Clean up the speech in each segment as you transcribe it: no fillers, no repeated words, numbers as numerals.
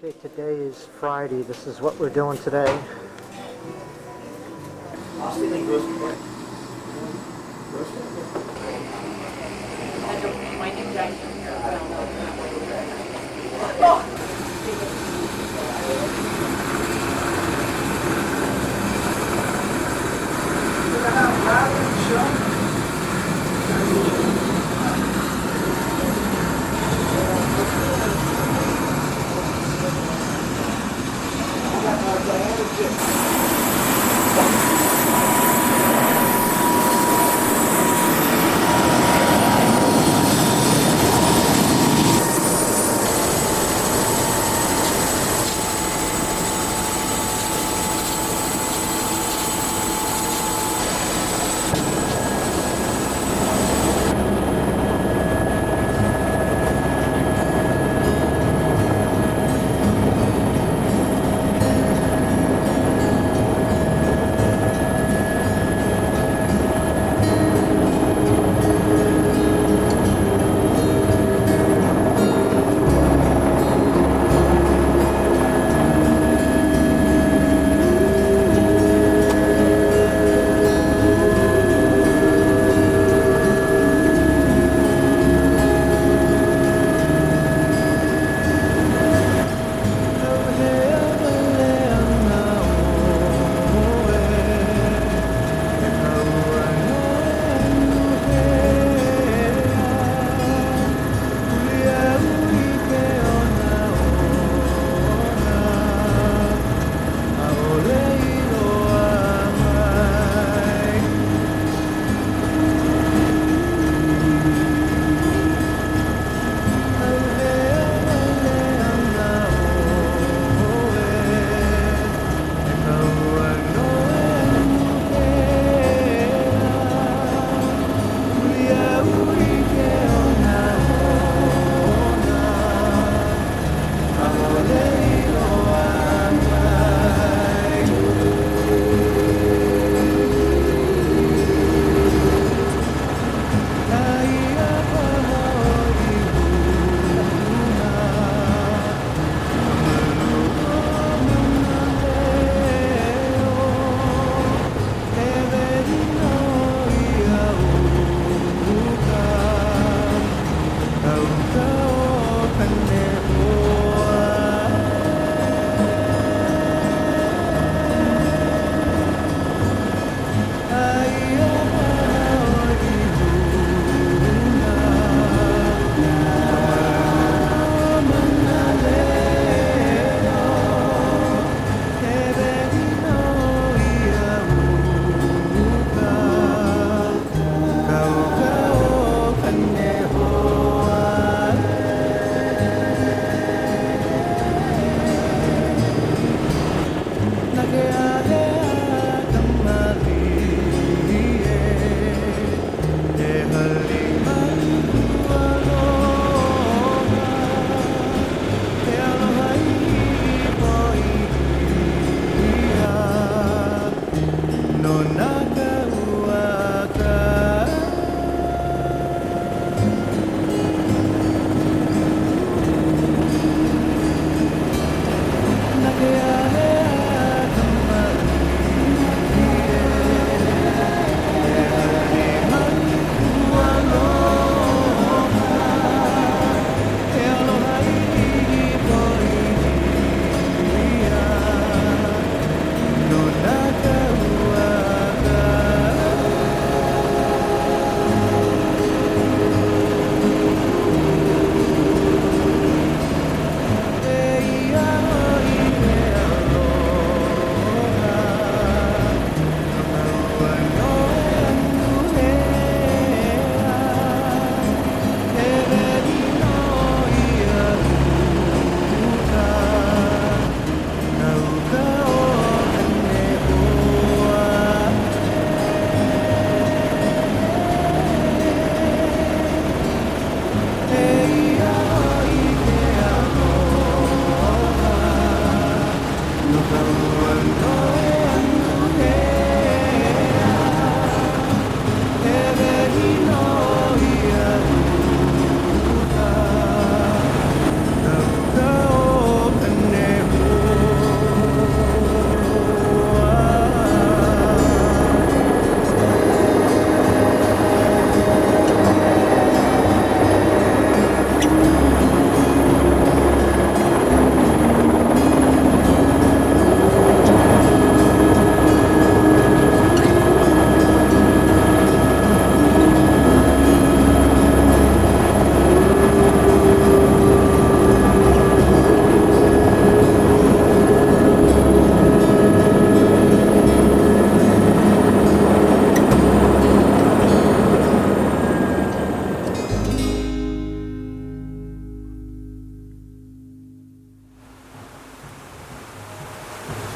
Okay, today is Friday. This is what we're doing today.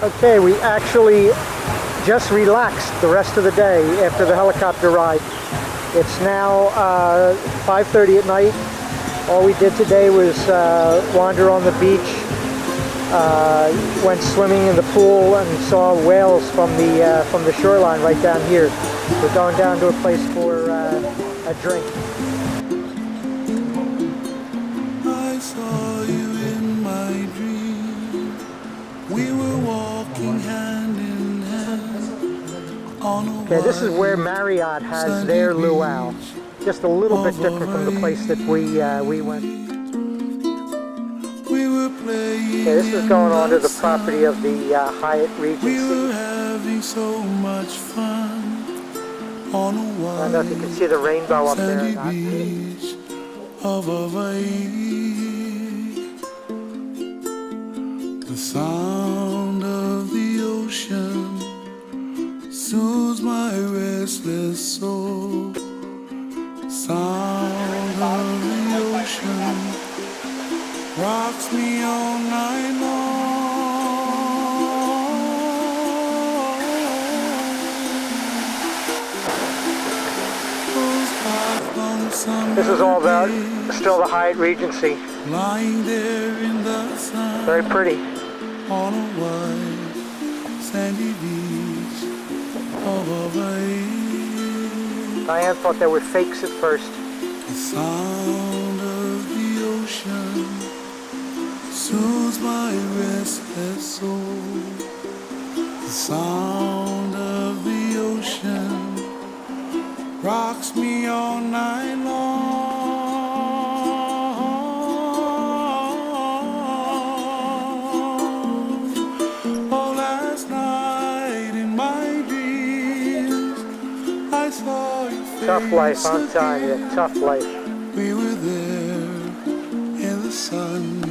Okay, we actually just relaxed the rest of the day after the helicopter ride. It's now 5:30 at night. All we did today was wander on the beach, went swimming in the pool, and saw whales from the shoreline right down here. We're going down to a place for a drink. I saw you in my dream. We were walking hand in hand on a Okay, this is where Marriott has their luau. Just a little bit different from the place that we went. We were playing. Okay, this is going onto the property of the Hyatt We Regency. were having so much fun on a I don't know if you can see the rainbow up there or sandy not. beach of Hawaii. The sound of the ocean soothes my restless soul. Sound of the ocean rocks me all night long. This is all about still the Hyatt Regency. Lying there in the sun Very pretty. on a white sandy beach of Hawaii. Diane thought they were fakes at first. The sound of the ocean soothes my restless soul. The sound of the ocean rocks me all night long. Oh, last night in my dreams I saw you face Tough life, I'm telling you, tough life. We were there in the sun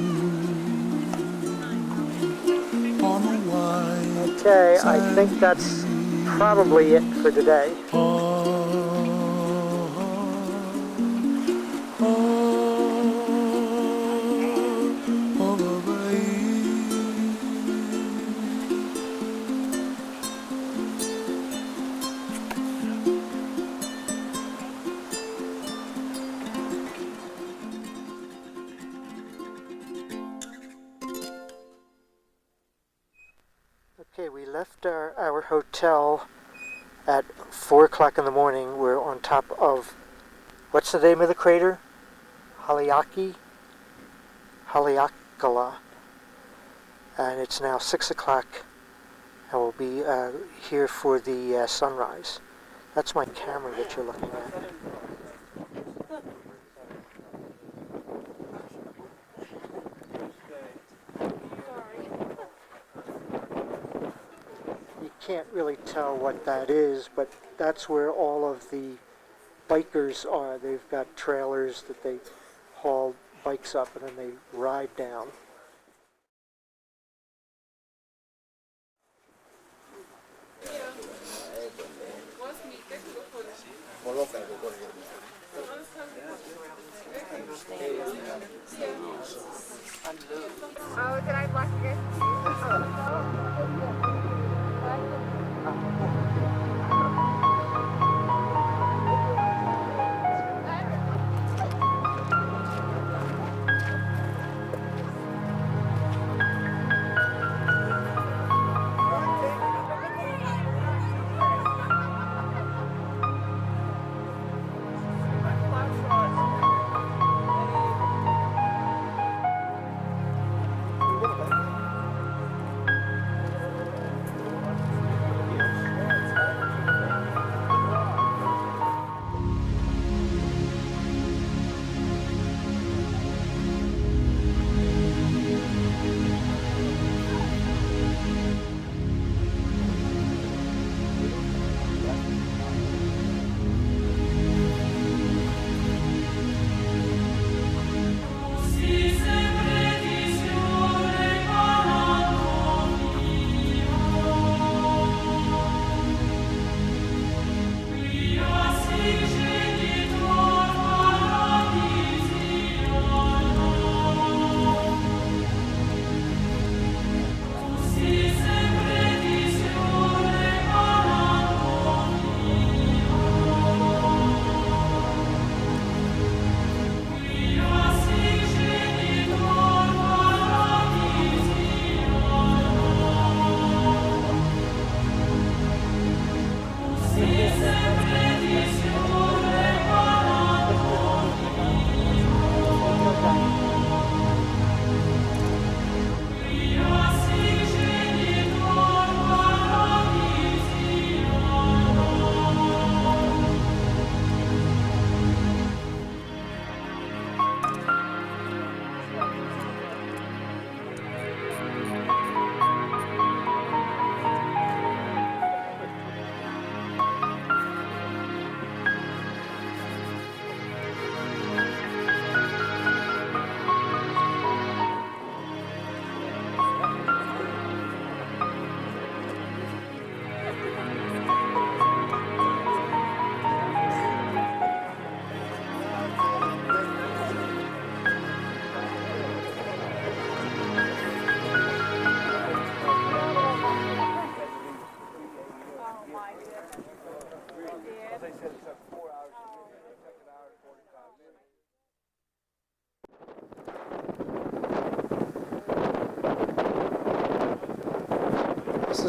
on a white. Okay, I think that's probably it for today. Okay, we left our hotel at 4 o'clock in the morning. We're on top of, what's the name of the crater? Haleakala. And it's now 6 o'clock, and we'll be here for the sunrise. That's my camera that you're looking at. You can't really tell what that is, but that's where all of the bikers are. They've got trailers that they haul bikes up and then they ride down. Oh, did I block you?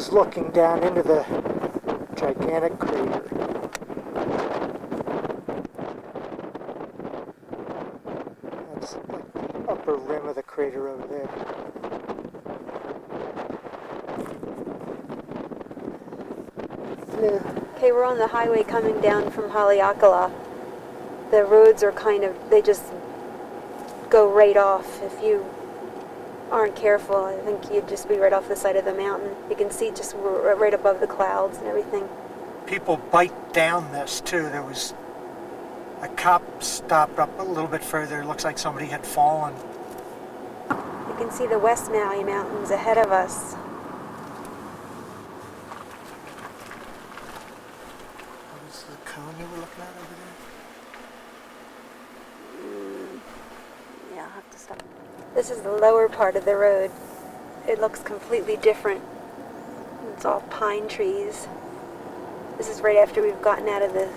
is looking down into the gigantic crater. That's like the upper rim of the crater over there. Okay, we're on the highway coming down from Haleakala. The roads are they just go right off. If you aren't careful, I think you'd just be right off the side of the mountain. You can see just right above the clouds and everything. People bite down this too. There was a cop stopped up a little bit further. It looks like somebody had fallen. You can see the West Maui Mountains ahead of us. What is the cone you were looking at over there? Yeah, I'll have to stop. This is the lower part of the road. It looks completely different. It's all pine trees. This is right after we've gotten out of the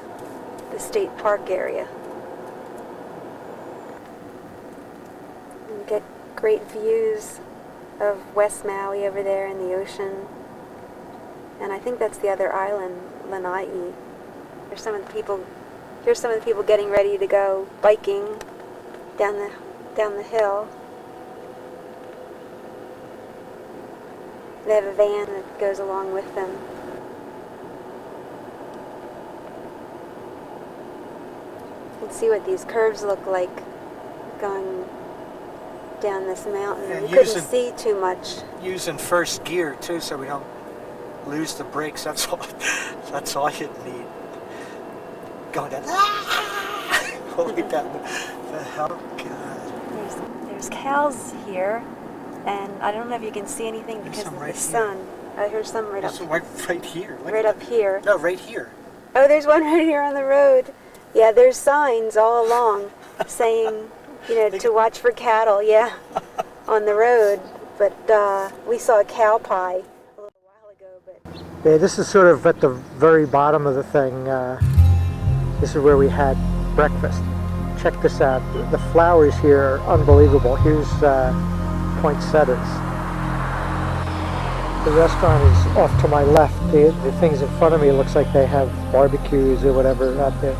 state park area. You get great views of West Maui over there in the ocean. And I think that's the other island, Lanai. Here's some of the people getting ready to go biking down the hill. They have a van that goes along with them. You can see what these curves look like going down this mountain. Yeah, you couldn't see too much. Using first gear too, so we don't lose the brakes. That's all. That's all you need. Going down. Going down the hell. God. There's cows here, and I don't know if you can see anything because of the sun. Here's some right up. Right here. Right up here. No, right here. Oh, there's one right here on the road. Yeah, there's signs all along saying, to watch for cattle, yeah, on the road. But we saw a cow pie a little while ago. But yeah, this is sort of at the very bottom of the thing. This is where we had breakfast. Check this out. The flowers here are unbelievable. Here's poinsettias. The restaurant is off to my left. The things in front of me looks like they have barbecues or whatever out there.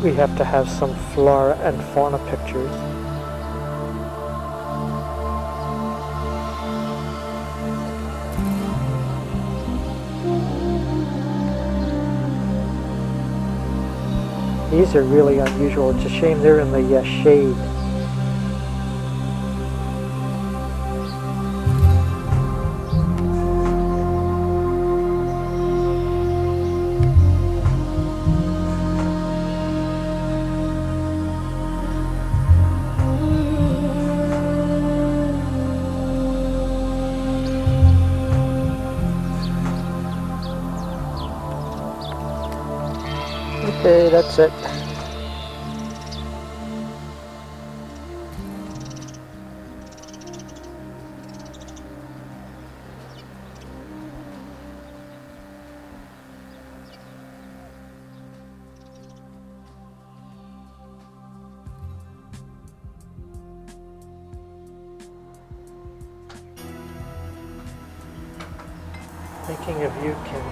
We have to have some flora and fauna pictures. These are really unusual. It's a shame they're in the shade. Okay, that's it. Thinking of you, Kim.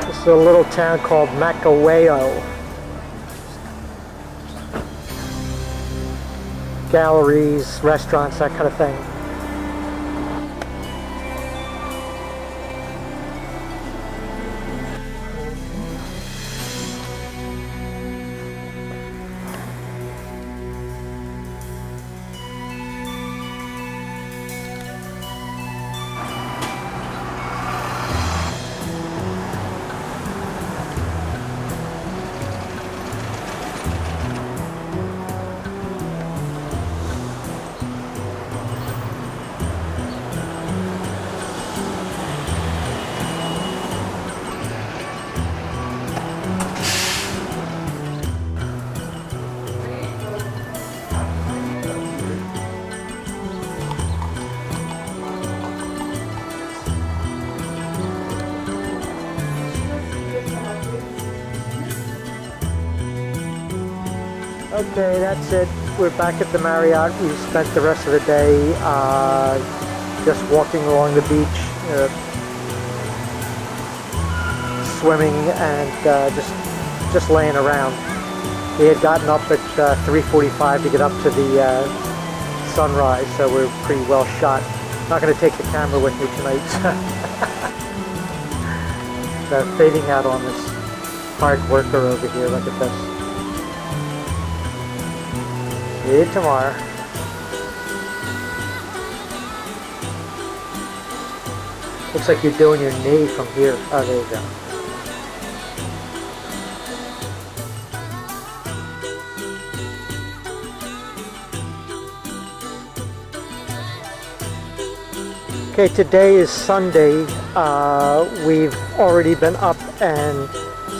This is a little town called Makawao. Galleries, restaurants, that kind of thing. Okay, that's it. We're back at the Marriott. We spent the rest of the day just walking along the beach, swimming, and just laying around. We had gotten up at 3:45 to get up to the sunrise, so we're pretty well shot. Not going to take the camera with me tonight. Fading out on this hard worker over here. Look at this. See you tomorrow. Looks like you're doing your knee from here. Oh, there you go. Okay, today is Sunday. We've already been up and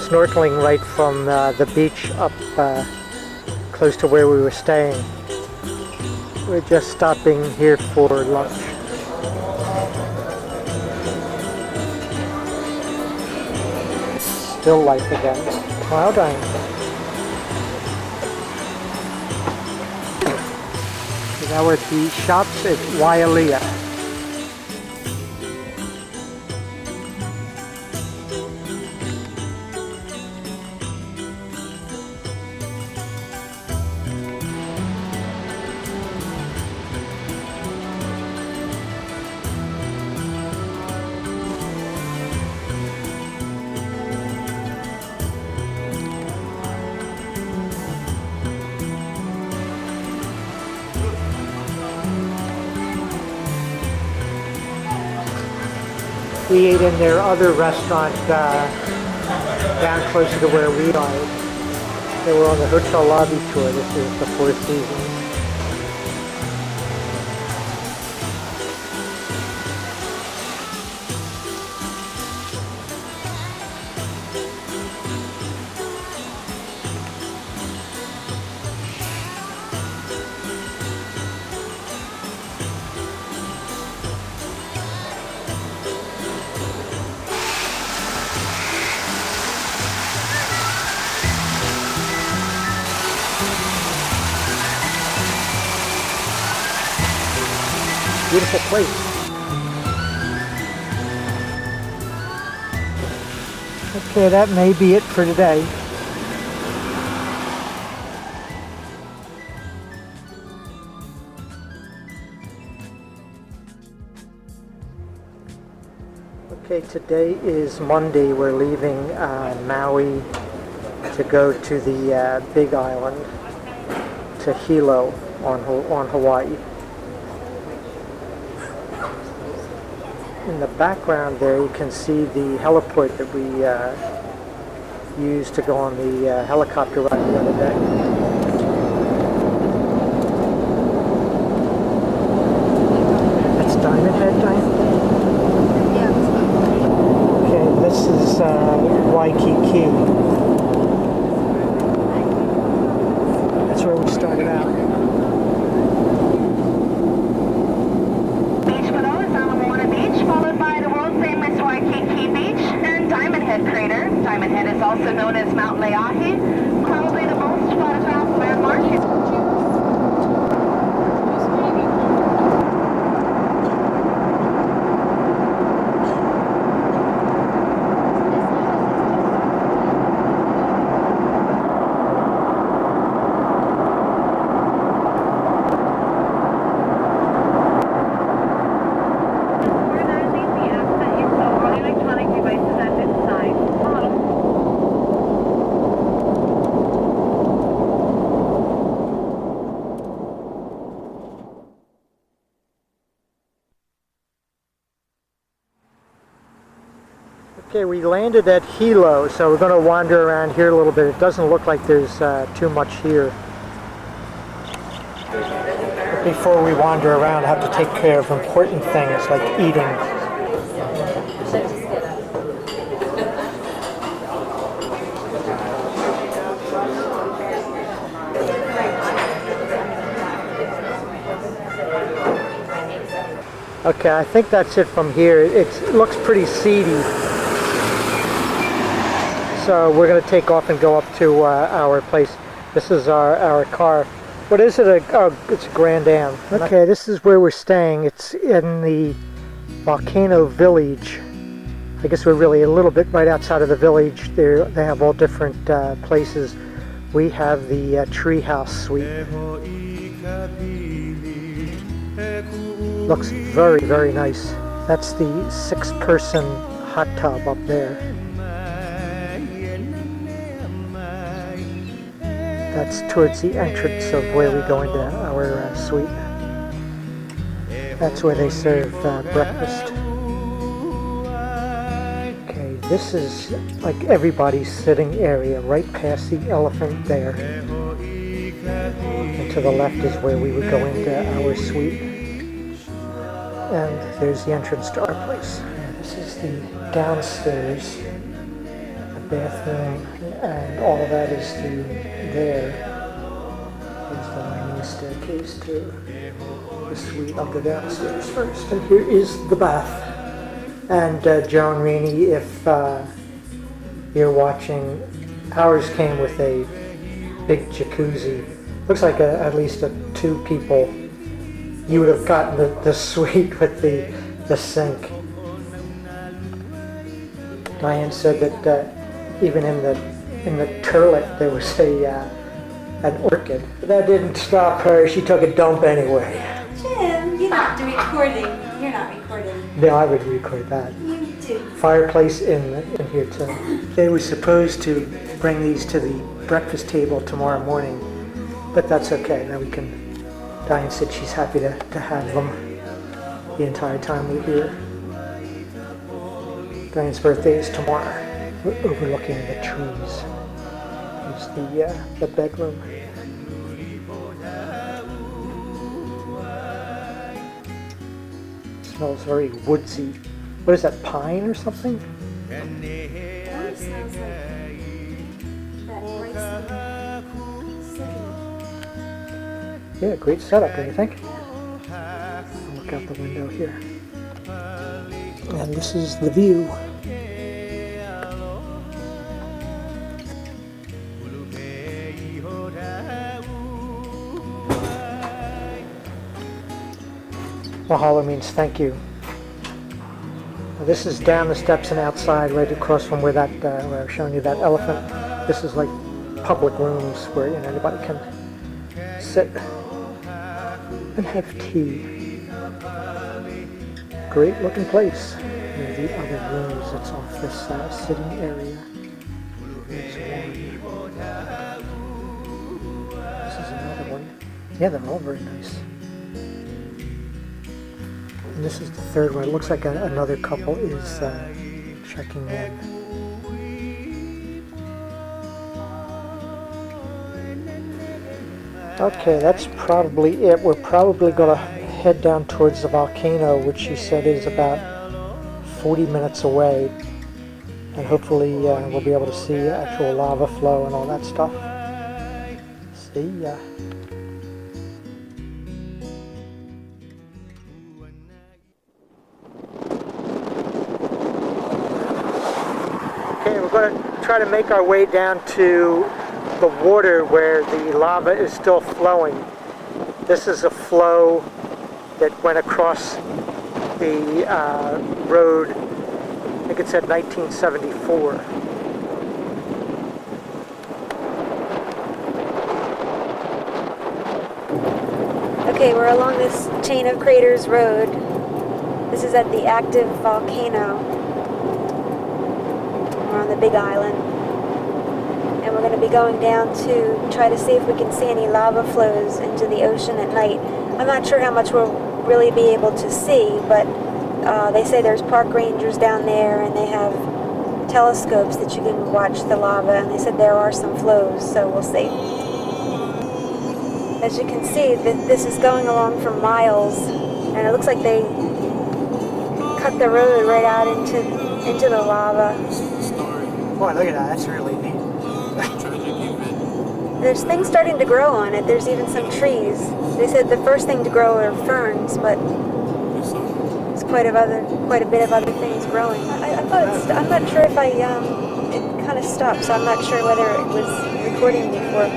snorkeling right from the beach up close to where we were staying. We're just stopping here for lunch. Still life again. Cloud nine. Now we're at the shops at Wailea. We ate in their other restaurant down closer to where we are. They were on the hotel lobby tour. This is the Four Seasons. Beautiful place. Okay, that may be it for today. Okay, today is Monday. We're leaving Maui to go to the Big Island, to Hilo on Hawaii. In the background there you can see the heliport that we used to go on the helicopter ride the other day. That's Diamond Head, Diamond? Yeah. Okay, this is Waikiki. That's where we started out. Followed by the world-famous Waikiki Beach and Diamond Head Crater. Diamond Head is also known as Mount Leahi, probably the most photographed landmark. Okay, we landed at Hilo, so we're going to wander around here a little bit. It doesn't look like there's too much here. But before we wander around, I have to take care of important things like eating. Okay, I think that's it from here. It looks pretty seedy. So we're going to take off and go up to our place. This is our car. What is it? Oh, it's a Grand Am. Okay, this is where we're staying. It's in the Volcano Village. I guess we're really a little bit right outside of the village. They have all different places. We have the treehouse suite. Looks very, very nice. That's the 6-person hot tub up there. That's towards the entrance of where we go into our suite. That's where they serve breakfast. Okay, this is like everybody's sitting area, right past the elephant there. And to the left is where we would go into our suite. And there's the entrance to our place. And this is the downstairs, the bathroom, and all of that is through there. There's the winding staircase to the suite. I'll go downstairs first. And here is the bath. And Joan Rainey, if you're watching, ours came with a big jacuzzi. Looks like at least 2 people. You would have gotten the suite with the sink. Diane said that even in the toilet there was an orchid. But that didn't stop her. She took a dump anyway. Jim, you don't have to be recording. You're not recording. No, I would record that. You do. Fireplace in here too. They were supposed to bring these to the breakfast table tomorrow morning, but that's okay. Now we can. Diane said she's happy to have them the entire time we're here. Diane's birthday is tomorrow. We're overlooking the trees. Here's the bedroom. Smells very woodsy. What is that, pine or something? It always smells like that rice city. Yeah, great setup, don't you think? I'll look out the window here. And this is the view. Mahalo means thank you. Now this is down the steps and outside, right across from where where I was showing you that elephant. This is like public rooms where anybody can sit and have tea. Great looking place. Here are the other rooms. It's off this sitting area. There's one. This is another one. Yeah, they're all very nice. And this is the third one. It looks like another couple is checking in. Okay, that's probably it. We're probably going to head down towards the volcano, which she said is about 40 minutes away. And hopefully we'll be able to see actual lava flow and all that stuff. See ya. Okay, we're going to try to make our way down to the water where the lava is still flowing. This is a flow that went across the road, I think it said 1974. Okay, we're along this chain of craters road. This is at the active volcano. We're on the big island. And we're going to be going down to try to see if we can see any lava flows into the ocean at night. I'm not sure how much we'll really be able to see, but they say there's park rangers down there and they have telescopes that you can watch the lava, and they said there are some flows, so we'll see. As you can see, this is going along for miles, and it looks like they cut the road right out into the lava. Boy, look at that. That's really neat. There's things starting to grow on it. There's even some trees. They said the first thing to grow are ferns, but there's quite a bit of other things growing. I thought I'm not sure if it kind of stopped, so I'm not sure whether it was recording before.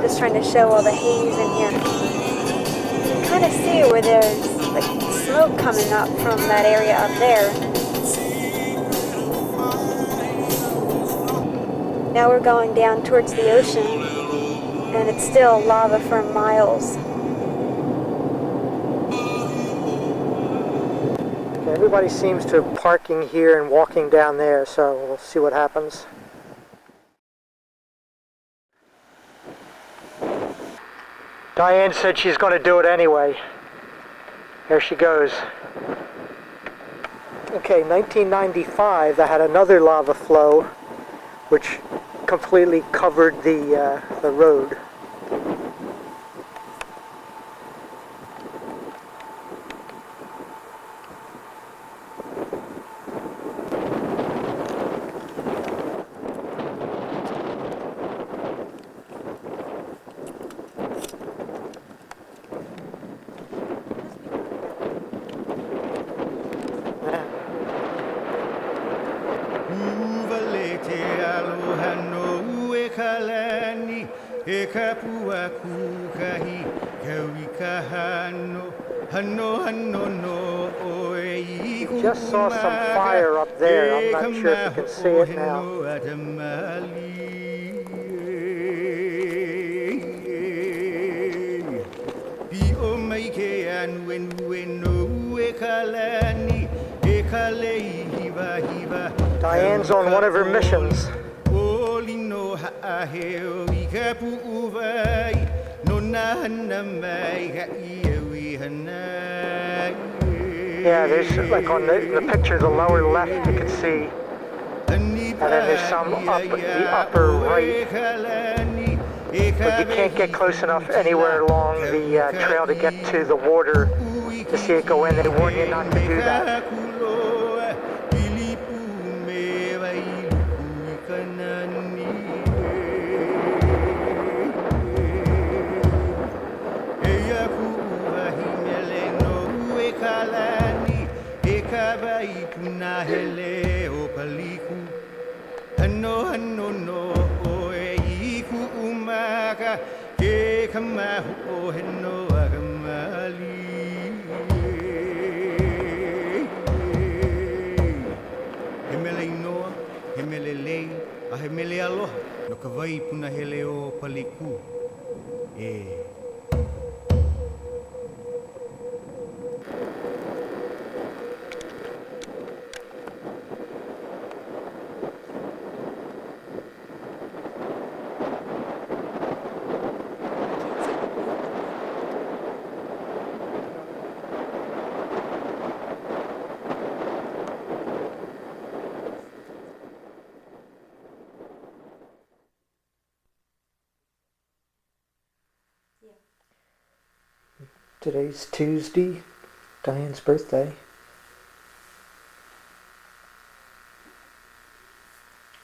just trying to show all the haze in here. You can kind of see where there's like smoke coming up from that area up there. Now we're going down towards the ocean, and it's still lava for miles. Okay, everybody seems to be parking here and walking down there, so we'll see what happens. Diane said she's going to do it anyway. There she goes. Okay, 1995, I had another lava flow which completely covered the road. Just saw some fire up there. I'm not sure if you can see it now. Diane's on one of her missions. Yeah, there's like on the picture, the lower left, you can see, and then there's some up the upper right, but you can't get close enough anywhere along the trail to get to the water to see it go in. They warn you not to do that. Today's Tuesday, Diane's birthday.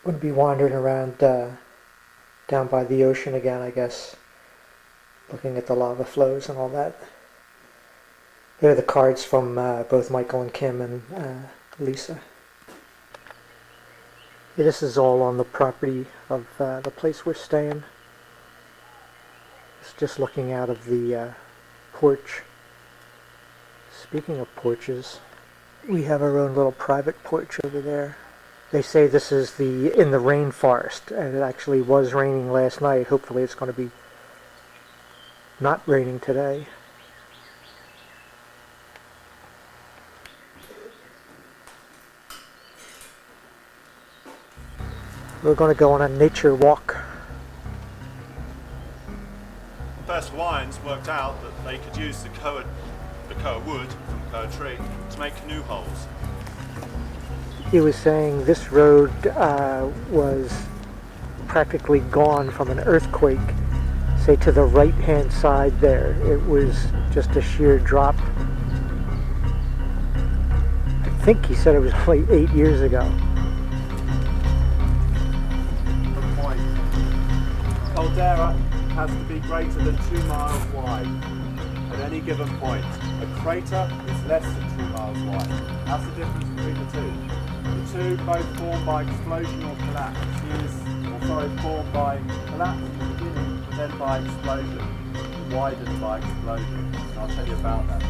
Going to be wandering around down by the ocean again, I guess, looking at the lava flows and all that. There are the cards from both Michael and Kim and Lisa. Yeah, this is all on the property of the place we're staying. It's just looking out of the porch. Speaking of porches, we have our own little private porch over there. They say this is in the rainforest, and it actually was raining last night. Hopefully it's going to be not raining today. We're going to go on a nature walk. First Hawaiians worked out that they could use the koa wood from the koa tree to make canoe hulls. He was saying this road was practically gone from an earthquake. Say to the right hand side there, it was just a sheer drop. I think he said it was only 8 years ago. Good point. Caldera has to be greater than 2 miles wide at any given point. A crater is less than 2 miles wide. That's the difference between the two. The two both formed by explosion or collapse. Formed by collapse at the beginning. then by explosion, widened by explosion. And I'll tell you about that.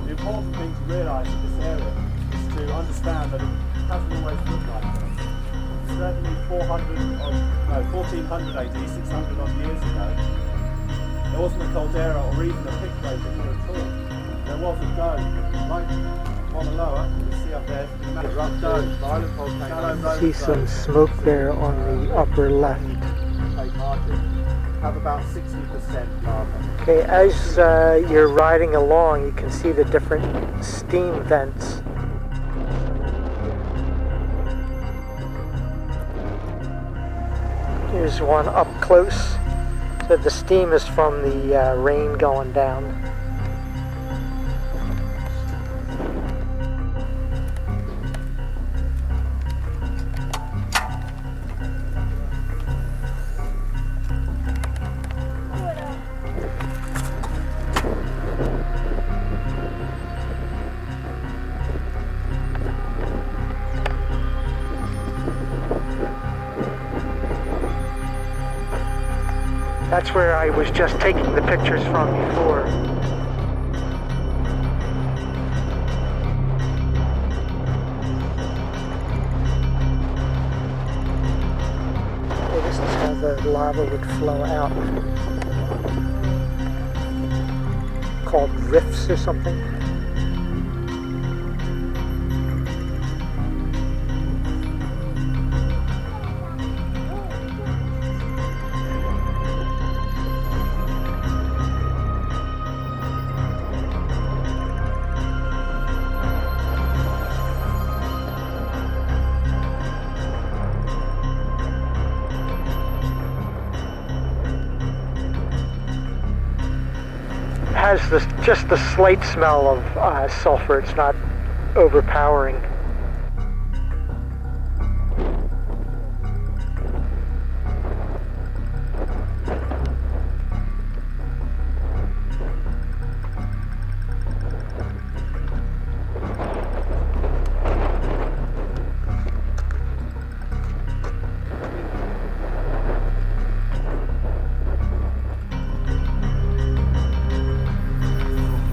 The important thing to realise in this area is to understand that it hasn't always looked like this. Certainly 1400 AD, 600 odd years ago, there wasn't a caldera or even a pick crater here at all. There was a dome, like Mauna you can see up there, a rough dome, violent volcano. See some smoke there on the upper left. Have about 60% lava. Okay, as you're riding along, you can see the different steam vents. Here's one up close. So the steam is from the rain going down. That's where I was just taking the pictures from before. Okay, this is how the lava would flow out. Called rifts or something. Has just the slight smell of sulfur. It's not overpowering.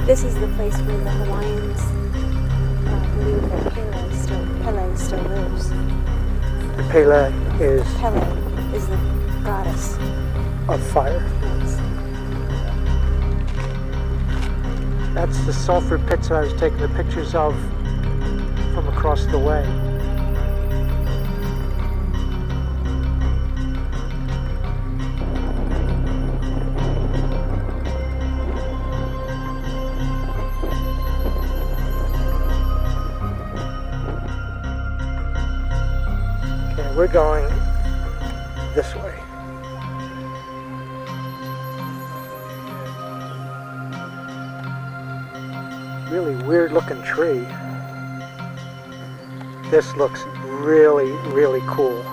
This is the place where the Hawaiians believe that Pele still lives. Pele is the goddess of fire. Yes. That's the sulfur pits that I was taking the pictures of from across the way. We're going this way. Really weird looking tree. This looks really, really cool.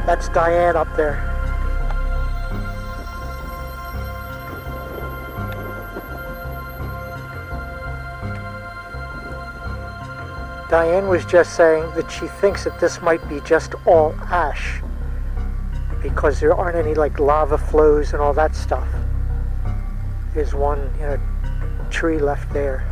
That's Diane up there. Diane was just saying that she thinks that this might be just all ash because there aren't any like lava flows and all that stuff. There's one tree left there.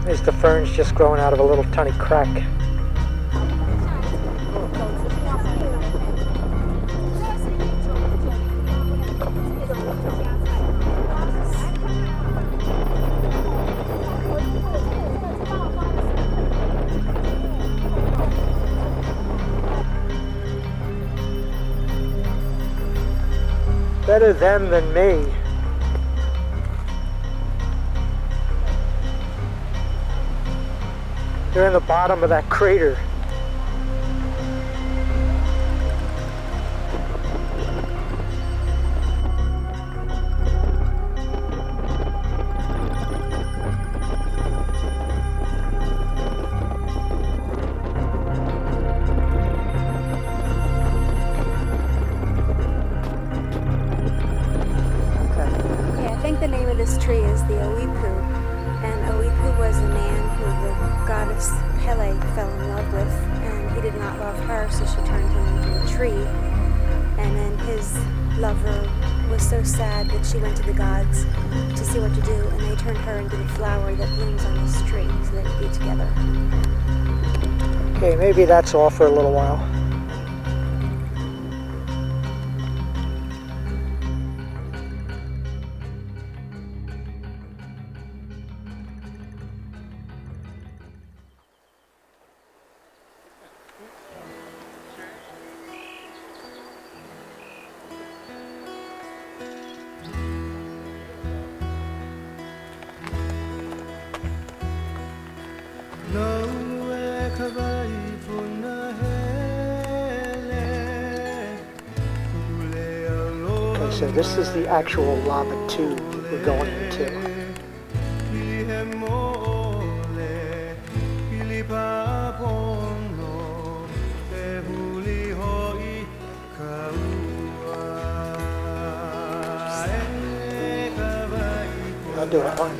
There's the ferns just growing out of a little tiny crack. Better them than me. They're in the bottom of that crater. sad that she went to the gods to see what to do, and they turned her into the flower that blooms on this tree so they could be together. Okay, maybe that's all for a little while. Okay, so this is the actual lava tube that we're going into. I'll do it one.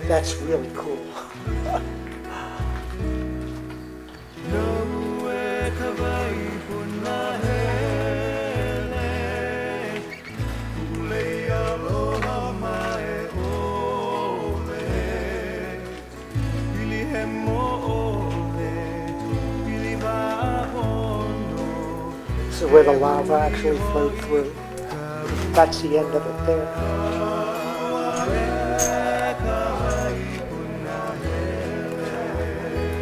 That's really cool. This is where the lava actually flowed through. That's the end of it there.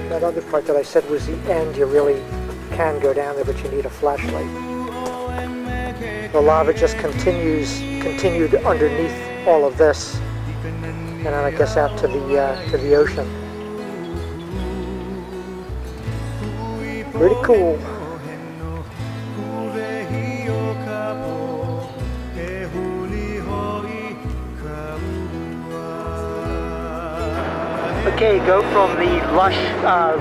That other part that I said was the end, you really can go down there, but you need a flashlight. The lava just continued underneath all of this, and then I guess out to the ocean. Pretty cool. Okay, go from the lush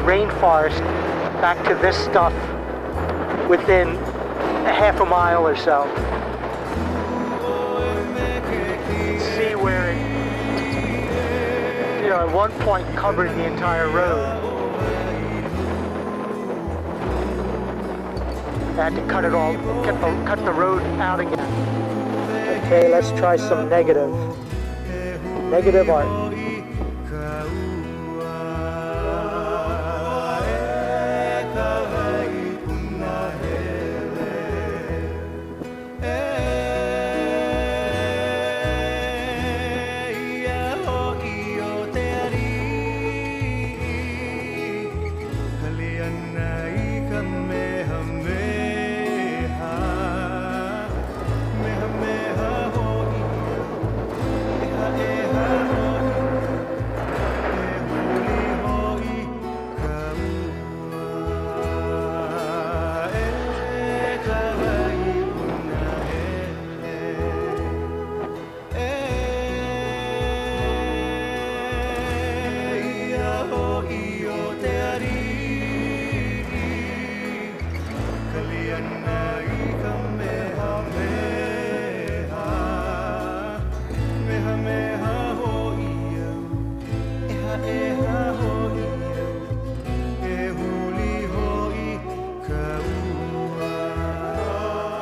rainforest back to this stuff within a half a mile or so. See where it, at one point covered the entire road. I had to cut it all, cut the road out again. Okay, let's try some negative art.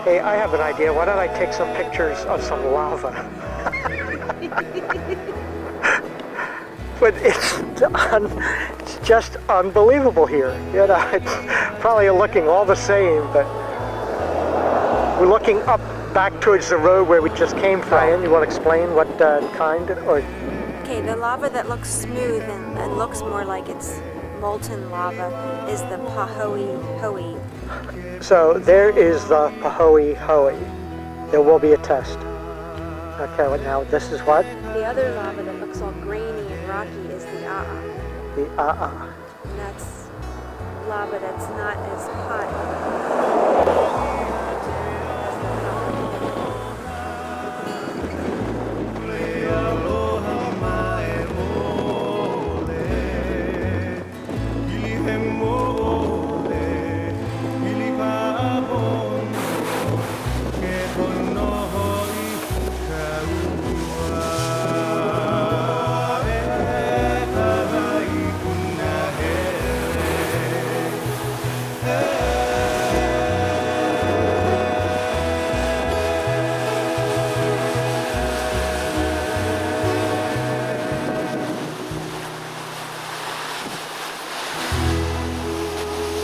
Hey, I have an idea. Why don't I take some pictures of some lava? But it's just unbelievable here. It's probably looking all the same, but we're looking up back towards the road where we just came from. Ryan, you want to explain what kind? Or Okay, the lava that looks smooth and looks more like it's molten lava is the Pahoehoe. So there is the Pahoehoe. There will be a test. Okay, well now this is what? The other lava that looks all grainy and rocky is the A'a. The A'a. And that's lava that's not as hot.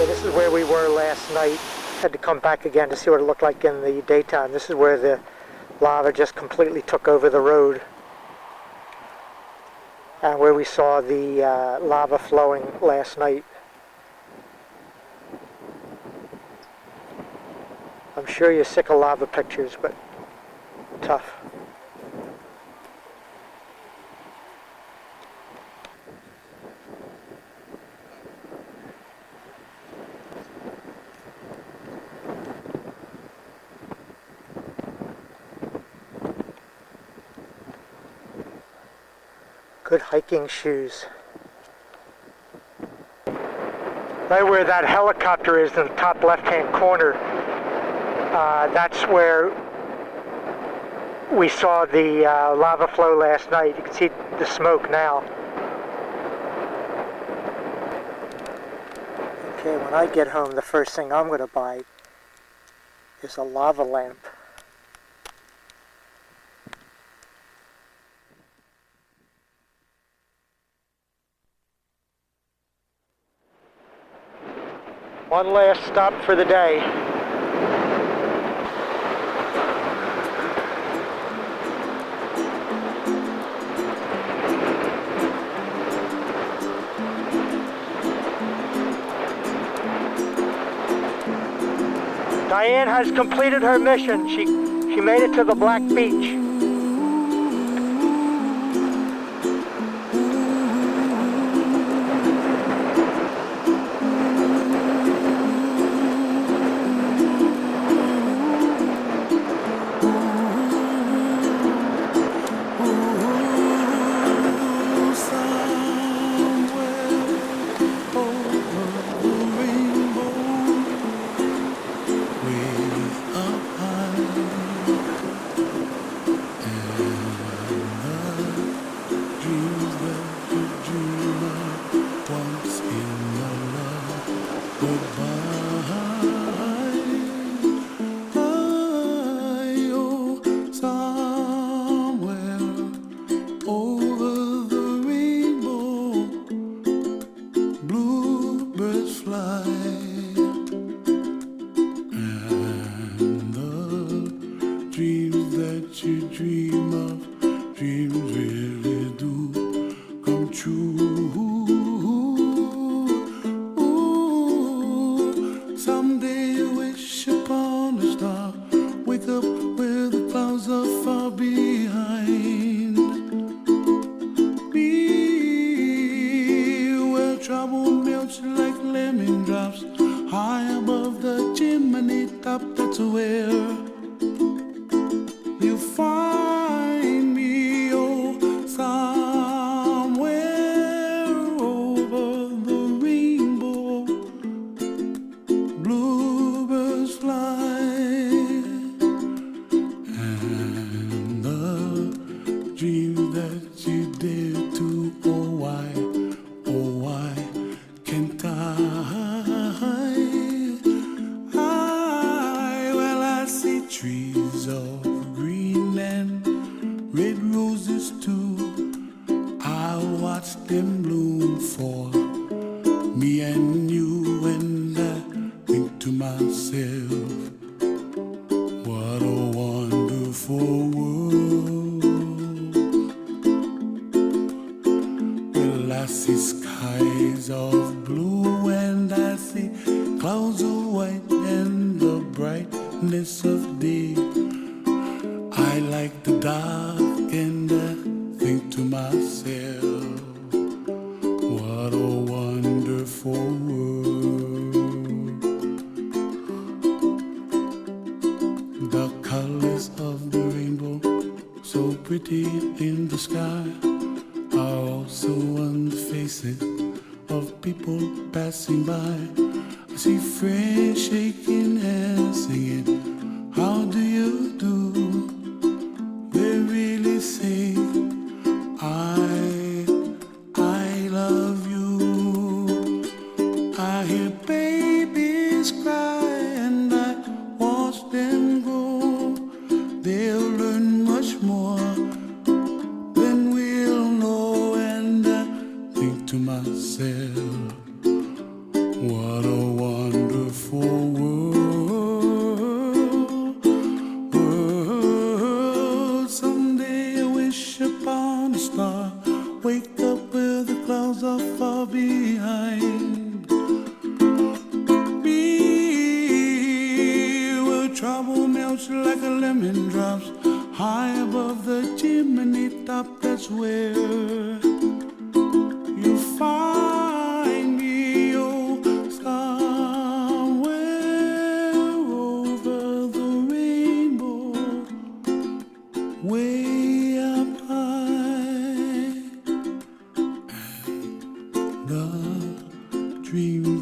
Okay, this is where we were last night. Had to come back again to see what it looked like in the daytime. This is where the lava just completely took over the road. And where we saw the lava flowing last night. I'm sure you're sick of lava pictures, but tough. Good hiking shoes. Right where that helicopter is in the top left-hand corner, that's where we saw the lava flow last night. You can see the smoke now. Okay, when I get home, the first thing I'm going to buy is a lava lamp. One last stop for the day. Diane has completed her mission. She made it to the Black Beach. What a wonderful beautiful world. Someday I wish upon a star, wake up where the clouds are far behind me, where trouble melts like a lemon drops high above the chimney top. That's where you find me, oh, somewhere over the rainbow, way up high, the dream